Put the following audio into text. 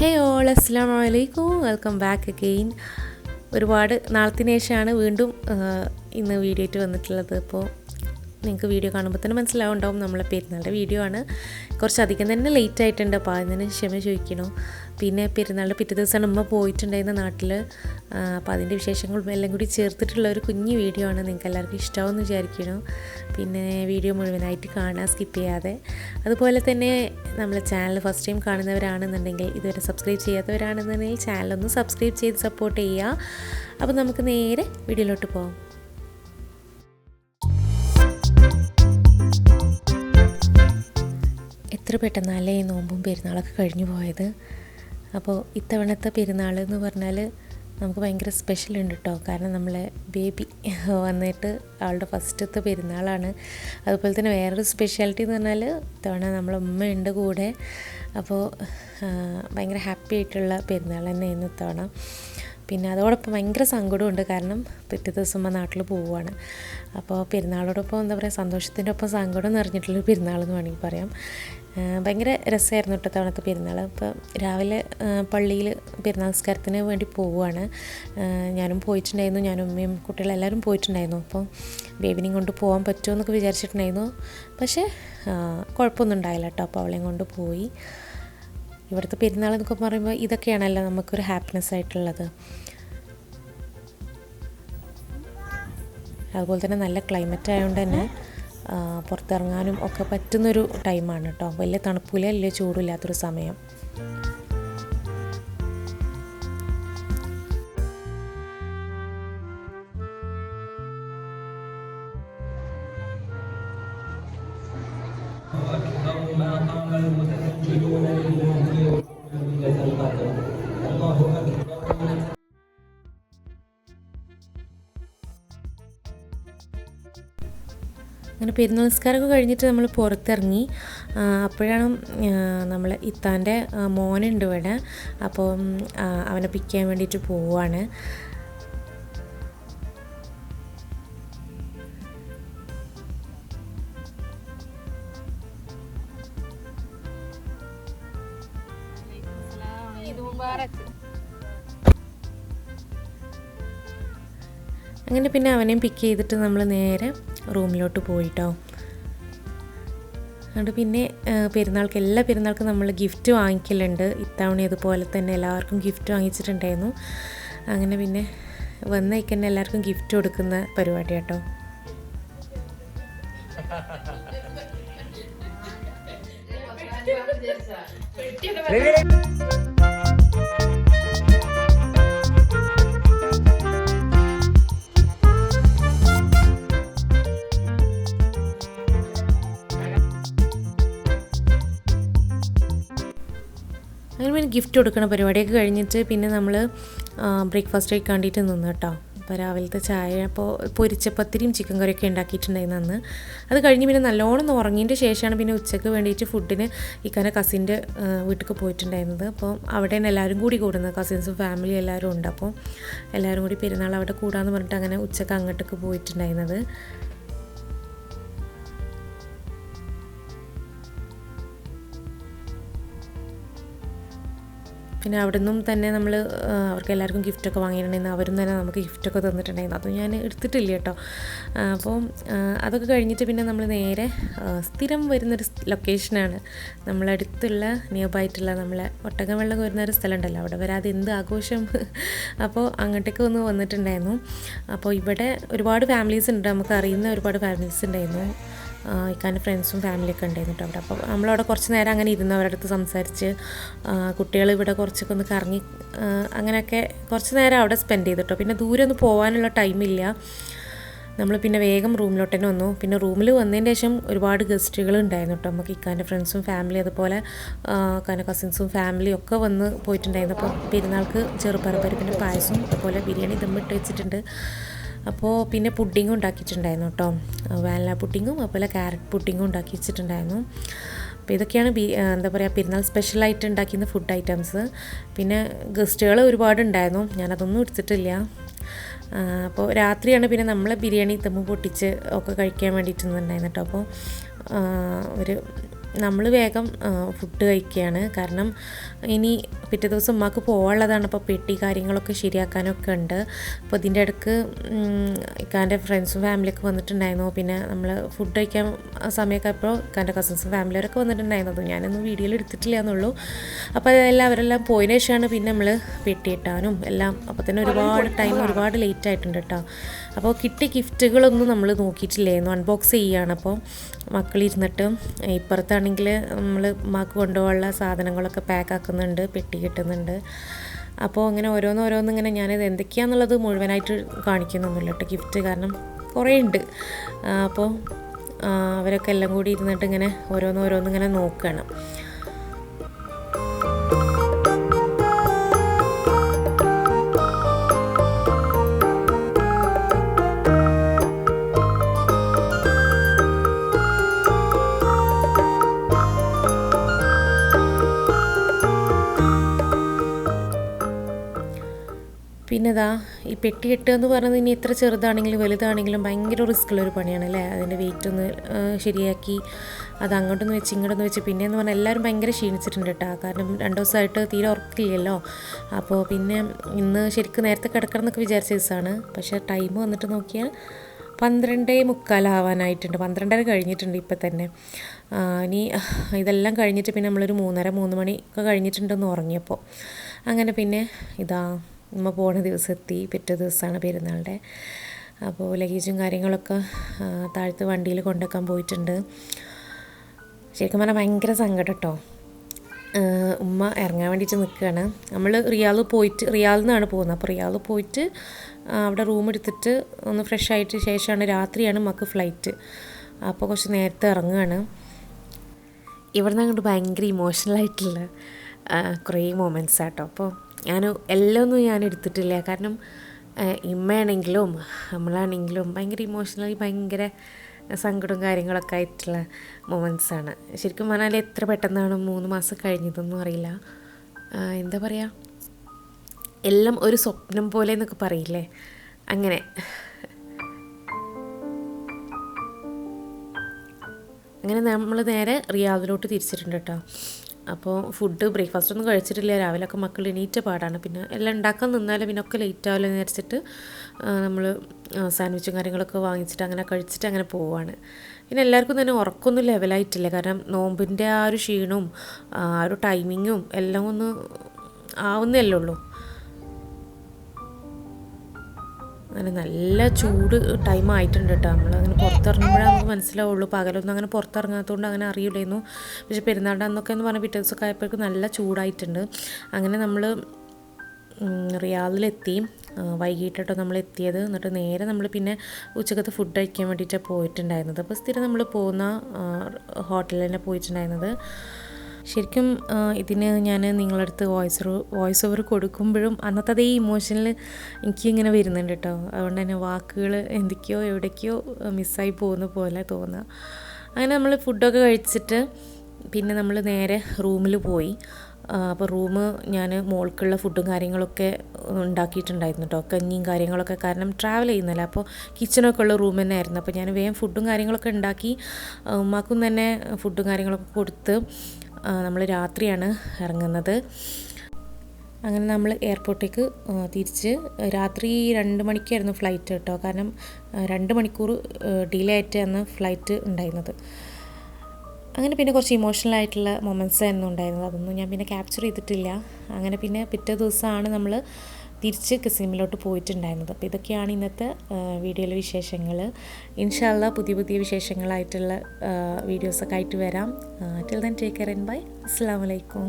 ഹേ all അസ്സലാമു അലൈക്കും, welcome back again. ഒരുപാട് നാളത്തിന് ശേഷമാണ് വീണ്ടും ഇന്ന് വീഡിയോ ആയിട്ട് വന്നിട്ടുള്ളത്. അപ്പോൾ നിങ്ങൾക്ക് വീഡിയോ കാണുമ്പോൾ തന്നെ മനസ്സിലാവുണ്ടാവും നമ്മളെ പെരുന്നാളുടെ വീഡിയോ ആണ്. കുറച്ചധികം തന്നെ ലേറ്റ് ആയിട്ടുണ്ട്, അപ്പോൾ അതിന് ക്ഷമ ചോദിക്കണോ. പിന്നെ പെരുന്നാളുടെ പിറ്റേ ദിവസമാണ് ഉമ്മ പോയിട്ടുണ്ടായിരുന്ന നാട്ടിൽ. അപ്പോൾ അതിൻ്റെ വിശേഷങ്ങളും എല്ലാം കൂടി ചേർത്തിട്ടുള്ള ഒരു കുഞ്ഞു വീഡിയോ ആണ്. നിങ്ങൾക്ക് എല്ലാവർക്കും ഇഷ്ടമാവുമെന്ന് വിചാരിക്കണോ. പിന്നെ വീഡിയോ മുഴുവനായിട്ട് കാണാൻ സ്കിപ്പ് ചെയ്യാതെ. അതുപോലെ തന്നെ നമ്മളെ ചാനൽ ഫസ്റ്റ് ടൈം കാണുന്നവരാണെന്നുണ്ടെങ്കിൽ, ഇതുവരെ സബ്സ്ക്രൈബ് ചെയ്യാത്തവരാണെന്നുണ്ടെങ്കിൽ ചാനലൊന്ന് സബ്സ്ക്രൈബ് ചെയ്ത് സപ്പോർട്ട് ചെയ്യുക. അപ്പോൾ നമുക്ക് നേരെ വീഡിയോയിലോട്ട് പോകാം. എത്ര പെട്ടെന്നല്ലേ ഈ നോമ്പും പെരുന്നാളൊക്കെ കഴിഞ്ഞു പോയത്. അപ്പോൾ ഇത്തവണത്തെ പെരുന്നാൾ എന്ന് പറഞ്ഞാൽ നമുക്ക് ഭയങ്കര സ്പെഷ്യൽ ഉണ്ട് കേട്ടോ. കാരണം നമ്മളെ ബേബി വന്നിട്ട് ആളുടെ ഫസ്റ്റത്തെ പെരുന്നാളാണ്. അതുപോലെ തന്നെ വേറൊരു സ്പെഷ്യാലിറ്റി എന്ന് പറഞ്ഞാൽ ഇത്തവണ നമ്മളെ ഉമ്മയുണ്ട് കൂടെ. അപ്പോൾ ഭയങ്കര ഹാപ്പി ആയിട്ടുള്ള പെരുന്നാൾ തന്നെയായിരുന്നു ഇത്തവണ. പിന്നെ അതോടൊപ്പം ഭയങ്കര സങ്കടമുണ്ട്, കാരണം പിറ്റേ ദിവസം നാട്ടിൽ പോവുകയാണ്. അപ്പോൾ പെരുന്നാളോടൊപ്പം എന്താ പറയുക, സന്തോഷത്തിൻ്റെ ഒപ്പം സങ്കടം നിറഞ്ഞിട്ടുള്ളൊരു പെരുന്നാളെന്ന് വേണമെങ്കിൽ പറയാം. ഭയങ്കര രസമായിരുന്നു കേട്ടോ തവണത്തെ പെരുന്നാൾ. അപ്പോൾ രാവിലെ പള്ളിയിൽ പെരുന്നാൾ നമസ്കാരത്തിന് വേണ്ടി പോവുകയാണ്. ഞാനും പോയിട്ടുണ്ടായിരുന്നു, ഞാനും ഉമ്മയും കുട്ടികളെല്ലാവരും പോയിട്ടുണ്ടായിരുന്നു. അപ്പോൾ ബേബിനെയും കൊണ്ട് പോകാൻ പറ്റുമോ എന്നൊക്കെ വിചാരിച്ചിട്ടുണ്ടായിരുന്നു. പക്ഷേ കുഴപ്പമൊന്നും ഉണ്ടായില്ല കേട്ടോ. അപ്പോൾ അവളെയും കൊണ്ട് പോയി. ഇവിടുത്തെ പെരുന്നാൾ എന്നൊക്കെ പറയുമ്പോൾ ഇതൊക്കെയാണല്ലോ നമുക്കൊരു ഹാപ്പിനെസ് ആയിട്ടുള്ളത്. അതുപോലെ തന്നെ നല്ല ക്ലൈമറ്റ് ആയതുകൊണ്ട് തന്നെ പുറത്തിറങ്ങാനും ഒക്കെ പറ്റുന്നൊരു ടൈമാണ് കേട്ടോ. വലിയ തണുപ്പില്ല, വലിയ ചൂടില്ലാത്തൊരു സമയം. അങ്ങനെ പെരുന്നാൾ നമസ്കാരമൊക്കെ കഴിഞ്ഞിട്ട് നമ്മൾ പുറത്തിറങ്ങി. അപ്പോഴാണ് നമ്മൾ ഇത്താൻ്റെ മോനുണ്ട് ഇവിടെ. അപ്പോൾ അവനെ പിക്ക് ചെയ്യാൻ വേണ്ടിയിട്ട് പോവുകയാണ്. അങ്ങനെ പിന്നെ അവനെയും പിക്ക് ചെയ്തിട്ട് നമ്മൾ നേരെ റൂമിലോട്ട് പോയിട്ടോ. അതുകൊണ്ട് പിന്നെ പെരുന്നാൾക്ക് എല്ലാ പെരുന്നാൾക്കും നമ്മൾ ഗിഫ്റ്റ് വാങ്ങിക്കലുണ്ട്. ഇത്തവണ അതുപോലെ തന്നെ എല്ലാവർക്കും ഗിഫ്റ്റ് വാങ്ങിച്ചിട്ടുണ്ടായിരുന്നു. അങ്ങനെ പിന്നെ വന്നേക്ക് തന്നെ എല്ലാവർക്കും ഗിഫ്റ്റ് കൊടുക്കുന്ന പരിപാടി കേട്ടോ. അങ്ങനെ പിന്നെ ഗിഫ്റ്റ് കൊടുക്കുന്ന പരിപാടിയൊക്കെ കഴിഞ്ഞിട്ട് പിന്നെ നമ്മൾ ബ്രേക്ക്ഫാസ്റ്റ് കഴിക്കാണ്ടിട്ട് നിന്ന് കേട്ടോ. അപ്പോൾ രാവിലത്തെ ചായ, അപ്പോൾ പൊരിച്ച പത്തിരിയും ചിക്കൻ കറിയൊക്കെ ഉണ്ടാക്കിയിട്ടുണ്ടായിരുന്നു അന്ന്. അത് കഴിഞ്ഞ് പിന്നെ നല്ലോണം ഉറങ്ങിയതിൻ്റെ ശേഷമാണ് പിന്നെ ഉച്ചയ്ക്ക് വേണ്ടിയിട്ട് ഫുഡിന് ഇക്കാനെ കസിൻ്റെ വീട്ടിലേക്ക് പോയിട്ടുണ്ടായിരുന്നത്. അപ്പോൾ അവിടെ തന്നെ എല്ലാവരും കൂടി കൂടുന്നത്, കസിൻസും ഫാമിലി എല്ലാവരും ഉണ്ട്. അപ്പോൾ എല്ലാവരും കൂടി പെരുന്നാൾ അവിടെ കൂടാമെന്ന് പറഞ്ഞിട്ട് അങ്ങനെ ഉച്ചയ്ക്ക് അങ്ങോട്ടേക്ക് പോയിട്ടുണ്ടായിരുന്നത്. പിന്നെ അവിടെ നിന്നും തന്നെ നമ്മൾ അവർക്ക് എല്ലാവർക്കും ഗിഫ്റ്റൊക്കെ വാങ്ങിയിട്ടുണ്ടായിരുന്നു. അവരും തന്നെ നമുക്ക് ഗിഫ്റ്റൊക്കെ തന്നിട്ടുണ്ടായിരുന്നു. അതും ഞാൻ എടുത്തിട്ടില്ല കേട്ടോ. അപ്പോൾ അതൊക്കെ കഴിഞ്ഞിട്ട് പിന്നെ നമ്മൾ നേരെ സ്ഥിരം വരുന്നൊരു ലൊക്കേഷനാണ്, നമ്മളടുത്തുള്ള നിയർ ബൈ ആയിട്ടുള്ള നമ്മളെ ഒട്ടകം വെള്ളം വരുന്നൊരു സ്ഥലമുണ്ടല്ലോ, അവിടെ വരാതെ എന്ത് ആഘോഷം. അപ്പോൾ അങ്ങോട്ടേക്ക് ഒന്ന് വന്നിട്ടുണ്ടായിരുന്നു. അപ്പോൾ ഇവിടെ ഒരുപാട് ഫാമിലീസ് ഉണ്ട്, നമുക്ക് അറിയുന്ന ഒരുപാട് ഫാമിലീസ് ഉണ്ടായിരുന്നു. ഇക്കാൻ്റെ ഫ്രണ്ട്സും ഫാമിലിയൊക്കെ ഉണ്ടായിരുന്നു കേട്ടോ അവിടെ. അപ്പോൾ നമ്മളവിടെ കുറച്ച് നേരം അങ്ങനെ ഇരുന്ന് അവരുടെ അടുത്ത് സംസാരിച്ച്, കുട്ടികൾ ഇവിടെ കുറച്ചൊക്കെ ഒന്ന് കറങ്ങി, അങ്ങനെയൊക്കെ കുറച്ച് നേരം അവിടെ സ്പെൻഡ് ചെയ്തിട്ടോ. പിന്നെ ദൂരെ ഒന്നും പോകാനുള്ള ടൈമില്ല. നമ്മൾ പിന്നെ വേഗം റൂമിലോട്ട് തന്നെ വന്നു. പിന്നെ റൂമിൽ വന്നതിന് ശേഷം ഒരുപാട് ഗസ്റ്റുകൾ ഉണ്ടായിരുന്നു കേട്ടോ. നമുക്ക് ഇക്കാൻ്റെ ഫ്രണ്ട്സും ഫാമിലി, അതുപോലെ ഇക്കാൻ്റെ കസിൻസും ഫാമിലിയും ഒക്കെ വന്ന് പോയിട്ടുണ്ടായിരുന്നു. അപ്പോൾ പെരുന്നാൾക്ക് ചെറുപയറുപരിപ്പിൻ്റെ പായസം, അതുപോലെ ബിരിയാണി ദമ്മിട്ട് വെച്ചിട്ടുണ്ട്. അപ്പോൾ പിന്നെ പുഡിങ്ങും ഉണ്ടാക്കിയിട്ടുണ്ടായിരുന്നു കേട്ടോ. വാനില പുഡിങ്ങും അതുപോലെ ക്യാരറ്റ് പുഡിങ്ങും ഉണ്ടാക്കി വെച്ചിട്ടുണ്ടായിരുന്നു. അപ്പോൾ ഇതൊക്കെയാണ് എന്താ പറയുക, പെരുന്നാൾ സ്പെഷ്യലായിട്ട് ഉണ്ടാക്കുന്ന ഫുഡ് ഐറ്റംസ്. പിന്നെ ഗസ്റ്റുകൾ ഒരുപാടുണ്ടായിരുന്നു, ഞാനതൊന്നും എടുത്തിട്ടില്ല. അപ്പോൾ രാത്രിയാണ് പിന്നെ നമ്മൾ ബിരിയാണി ദമ്മ് പൊട്ടിച്ച് ഒക്കെ കഴിക്കാൻ വേണ്ടിയിട്ട് നിന്നുണ്ടായിരുന്നു കേട്ടോ. അപ്പോൾ ഒരു നമ്മൾ വേഗം ഫുഡ് കഴിക്കുകയാണ്. കാരണം ഇനി പിറ്റേ ദിവസം ഉമ്മാക്ക് പോകാനുള്ളതാണ്. അപ്പോൾ പെട്ടി കാര്യങ്ങളൊക്കെ ശരിയാക്കാനൊക്കെ ഉണ്ട്. അപ്പോൾ ഇതിൻ്റെ ഇടയ്ക്ക് ഇക്കാൻ്റെ ഫ്രണ്ട്സും ഫാമിലിയൊക്കെ വന്നിട്ടുണ്ടായിരുന്നു. പിന്നെ നമ്മൾ ഫുഡ് കഴിക്കാൻ സമയമൊക്കെ അപ്പോൾ ഇക്കാൻ്റെ കസിൻസും ഫാമിലിയൊക്കെ വന്നിട്ടുണ്ടായിരുന്നത് ഞാനൊന്നും വീഡിയോയിൽ എടുത്തിട്ടില്ല എന്നുള്ളൂ. അപ്പോൾ അവരെല്ലാം പോയതിന് ശേഷമാണ് പിന്നെ നമ്മൾ പെട്ടി ഇട്ടാനും എല്ലാം. അപ്പോൾ തന്നെ ഒരുപാട് ലേറ്റ് ആയിട്ടുണ്ട് കേട്ടോ. അപ്പോൾ കിട്ടിയ ഗിഫ്റ്റുകളൊന്നും നമ്മൾ നോക്കിയിട്ടില്ലായിരുന്നു, അൺബോക്സ് ചെയ്യുകയാണ്. അപ്പോൾ മക്കളിരുന്നിട്ട് ഇപ്പുറത്താണെങ്കിൽ നമ്മൾ ഉമ്മാക്ക് കൊണ്ടുപോകാനുള്ള സാധനങ്ങളൊക്കെ പാക്ക് ആക്കുന്നുണ്ട്, പെട്ടി കിട്ടുന്നുണ്ട്. അപ്പോൾ അങ്ങനെ ഓരോന്ന് ഇങ്ങനെ ഞാനിത് എന്തൊക്കെയാണെന്നുള്ളത് മുഴുവനായിട്ട് കാണിക്കുന്നൊന്നുമില്ല കേട്ടോ ഗിഫ്റ്റ്, കാരണം കുറേ ഉണ്ട്. അപ്പോൾ അവരൊക്കെ എല്ലാം കൂടി ഇരുന്നിട്ട് ഇങ്ങനെ ഓരോന്നിങ്ങനെ നോക്കുകയാണ്. പിന്നെ ഈ പെട്ടി കെട്ടുക എന്ന് പറയുന്നത് ഇനി എത്ര ചെറുതാണെങ്കിലും വലുതാണെങ്കിലും ഭയങ്കര റിസ്ക്കുള്ളൊരു പണിയാണല്ലേ. അതിൻ്റെ വെയിറ്റ് ഒന്ന് ശരിയാക്കി അത് അങ്ങോട്ടൊന്ന് വെച്ച് ഇങ്ങോട്ടൊന്ന് വെച്ച് പിന്നെയെന്ന് പറഞ്ഞാൽ എല്ലാവരും ഭയങ്കര ക്ഷീണിച്ചിട്ടുണ്ട് കേട്ടോ. കാരണം 2 ദിവസമായിട്ട് തീരെ ഉറക്കില്ലല്ലോ. അപ്പോൾ പിന്നെ ഇന്ന് ശരിക്കും നേരത്തെ കിടക്കണം എന്നൊക്കെ വിചാരിച്ച ദിവസമാണ്. പക്ഷേ ടൈം വന്നിട്ട് നോക്കിയാൽ 12:45 12:30 കഴിഞ്ഞിട്ടുണ്ട് ഇപ്പം തന്നെ. ഇനി ഇതെല്ലാം കഴിഞ്ഞിട്ട് പിന്നെ നമ്മളൊരു 3 മണി ഒക്കെ കഴിഞ്ഞിട്ടുണ്ടെന്ന് ഉറങ്ങിയപ്പോൾ. അങ്ങനെ പിന്നെ ഉമ്മ പോണ ദിവസം എത്തി. പിറ്റേ ദിവസമാണ് പെരുന്നാളുടെ. അപ്പോൾ ലഗേജും കാര്യങ്ങളൊക്കെ താഴത്ത് വണ്ടിയിൽ കൊണ്ടുവെക്കാൻ പോയിട്ടുണ്ട്. ശരിക്കും പറഞ്ഞാൽ ഭയങ്കര സങ്കടം കേട്ടോ. ഉമ്മ ഇറങ്ങാൻ വേണ്ടിയിട്ട് നിൽക്കുകയാണ്. നമ്മൾ റിയാദിൽ നിന്നാണ് പോകുന്നത്. അപ്പോൾ റിയാദിൽ പോയിട്ട് അവിടെ റൂം എടുത്തിട്ട് ഒന്ന് ഫ്രഷ് ആയിട്ട് ശേഷമാണ് രാത്രിയാണ് ഉമ്മക്ക് ഫ്ലൈറ്റ്. അപ്പോൾ കുറച്ച് നേരത്തെ ഇറങ്ങുകയാണ്. ഇവിടുന്ന് അങ്ങോട്ട് ഭയങ്കര ഇമോഷണലായിട്ടുള്ള കുറേ മൊമെൻറ്റ്സ് ആട്ടോ. അപ്പോൾ എല്ലാം ഞാൻ എടുത്തിട്ടില്ല. കാരണം ഇമ്മയാണെങ്കിലും നമ്മളാണെങ്കിലും ഭയങ്കര ഇമോഷണലി ഭയങ്കര സങ്കടവും കാര്യങ്ങളൊക്കെ ആയിട്ടുള്ള മൊമെൻറ്റ്സാണ്. ശരിക്കും പറഞ്ഞാൽ എത്ര പെട്ടെന്നാണ് 3 മാസം കഴിഞ്ഞതൊന്നും അറിയില്ല. എന്താ പറയുക, എല്ലാം ഒരു സ്വപ്നം പോലെ എന്നൊക്കെ പറയില്ലേ, അങ്ങനെ. അങ്ങനെ നമ്മൾ നേരെ റിയാദിലോട്ട് തിരിച്ചിട്ടുണ്ട് കേട്ടോ. അപ്പോൾ ബ്രേക്ക്ഫാസ്റ്റ് ഒന്നും കഴിച്ചിട്ടില്ല. രാവിലെയൊക്കെ മക്കൾ എണീറ്റ പാടാണ്. പിന്നെ എല്ലാം ഉണ്ടാക്കാൻ നിന്നാലും പിന്നെ ഒക്കെ ലേറ്റ് ആവില്ല എന്ന് വിചാരിച്ചിട്ട് നമ്മൾ സാൻഡ്വിച്ചും കാര്യങ്ങളൊക്കെ വാങ്ങിച്ചിട്ട് അങ്ങനെ കഴിച്ചിട്ട് അങ്ങനെ പോവുകയാണ്. പിന്നെ എല്ലാവർക്കും തന്നെ ഉറക്കമൊന്നും ലെവലായിട്ടില്ല. കാരണം നോമ്പിൻ്റെ ആ ഒരു ക്ഷീണവും ആ ഒരു ടൈമിങ്ങും എല്ലാം ഒന്ന് ആവുന്നല്ലേ ഉള്ളൂ. അങ്ങനെ നല്ല ചൂട് ടൈം ആയിട്ടുണ്ട് കേട്ടോ. നമ്മളങ്ങനെ പുറത്തിറങ്ങുമ്പോഴേ നമുക്ക് മനസ്സിലാവുള്ളൂ. പകലൊന്നും അങ്ങനെ പുറത്തിറങ്ങാത്തതുകൊണ്ട് അങ്ങനെ അറിയില്ലായിരുന്നു. പക്ഷേ പെരുന്നാളുടെ അന്നൊക്കെ എന്ന് പറഞ്ഞാൽ പിറ്റേ ദിവസമൊക്കെ ആയപ്പോഴേക്കും നല്ല ചൂടായിട്ടുണ്ട്. അങ്ങനെ നമ്മൾ റിയാദിലെത്തി. വൈകിട്ടോ നമ്മൾ എത്തിയത്. എന്നിട്ട് നേരെ നമ്മൾ പിന്നെ ഉച്ചക്കത്തെ ഫുഡ് കഴിക്കാൻ വേണ്ടിയിട്ടാണ് പോയിട്ടുണ്ടായിരുന്നത്. അപ്പോൾ സ്ഥിരം നമ്മൾ പോകുന്ന ഹോട്ടലിൽ തന്നെ പോയിട്ടുണ്ടായിരുന്നത്. ശരിക്കും ഇതിന് ഞാൻ നിങ്ങളടുത്ത് വോയിസ് ഓവർ കൊടുക്കുമ്പോഴും അന്നത്തെ അതേ ഇമോഷനിൽ എനിക്കിങ്ങനെ വരുന്നുണ്ട് കേട്ടോ. അതുകൊണ്ട് തന്നെ വാക്കുകൾ എന്തൊക്കെയോ എവിടേക്കോ മിസ്സായി പോകുന്ന പോലെ തോന്നുക. അങ്ങനെ നമ്മൾ ഫുഡൊക്കെ കഴിച്ചിട്ട് പിന്നെ നമ്മൾ നേരെ റൂമിൽ പോയി. അപ്പോൾ ഞാൻ മോൾക്കുള്ള ഫുഡും കാര്യങ്ങളൊക്കെ ഉണ്ടാക്കിയിട്ടുണ്ടായിരുന്നു കേട്ടോ, കഞ്ഞിയും കാര്യങ്ങളൊക്കെ. കാരണം ട്രാവൽ ചെയ്യുന്നില്ല, അപ്പോൾ കിച്ചണൊക്കെ ഉള്ള റൂം തന്നെ ആയിരുന്നു. അപ്പോൾ ഞാൻ വേഗം ഫുഡും കാര്യങ്ങളൊക്കെ ഉണ്ടാക്കി ഉമ്മാക്കും തന്നെ ഫുഡും കാര്യങ്ങളൊക്കെ കൊടുത്ത് നമ്മൾ രാത്രിയാണ് ഇറങ്ങുന്നത്. അങ്ങനെ നമ്മൾ എയർപോർട്ടിലേക്ക് തിരിച്ച് രാത്രി 2 മണിക്കായിരുന്നു ഫ്ലൈറ്റ് കേട്ടോ. കാരണം 2 മണിക്കൂർ ഡിലേ ആയിട്ട് അന്ന് ഫ്ലൈറ്റ് ഉണ്ടായിരുന്നത്. അങ്ങനെ പിന്നെ കുറച്ച് ഇമോഷണലായിട്ടുള്ള മൊമെൻറ്റ്സ് ആയിരുന്നു ഉണ്ടായിരുന്നത്. അതൊന്നും ഞാൻ പിന്നെ ക്യാപ്ചർ ചെയ്തിട്ടില്ല. അങ്ങനെ പിന്നെ പിറ്റേ ദിവസമാണ് നമ്മൾ തിരിച്ച് കസീമിലോട്ട് പോയിട്ടുണ്ടായിരുന്നത്. അപ്പോൾ ഇതൊക്കെയാണ് ഇന്നത്തെ വീഡിയോയിലെ വിശേഷങ്ങൾ. ഇൻഷാ അല്ലാ പുതിയ വിശേഷങ്ങളായിട്ടുള്ള വീഡിയോസൊക്കെ ആയിട്ട് വരാം. Till then take care and bye. അസ്സലാമു അലൈക്കും.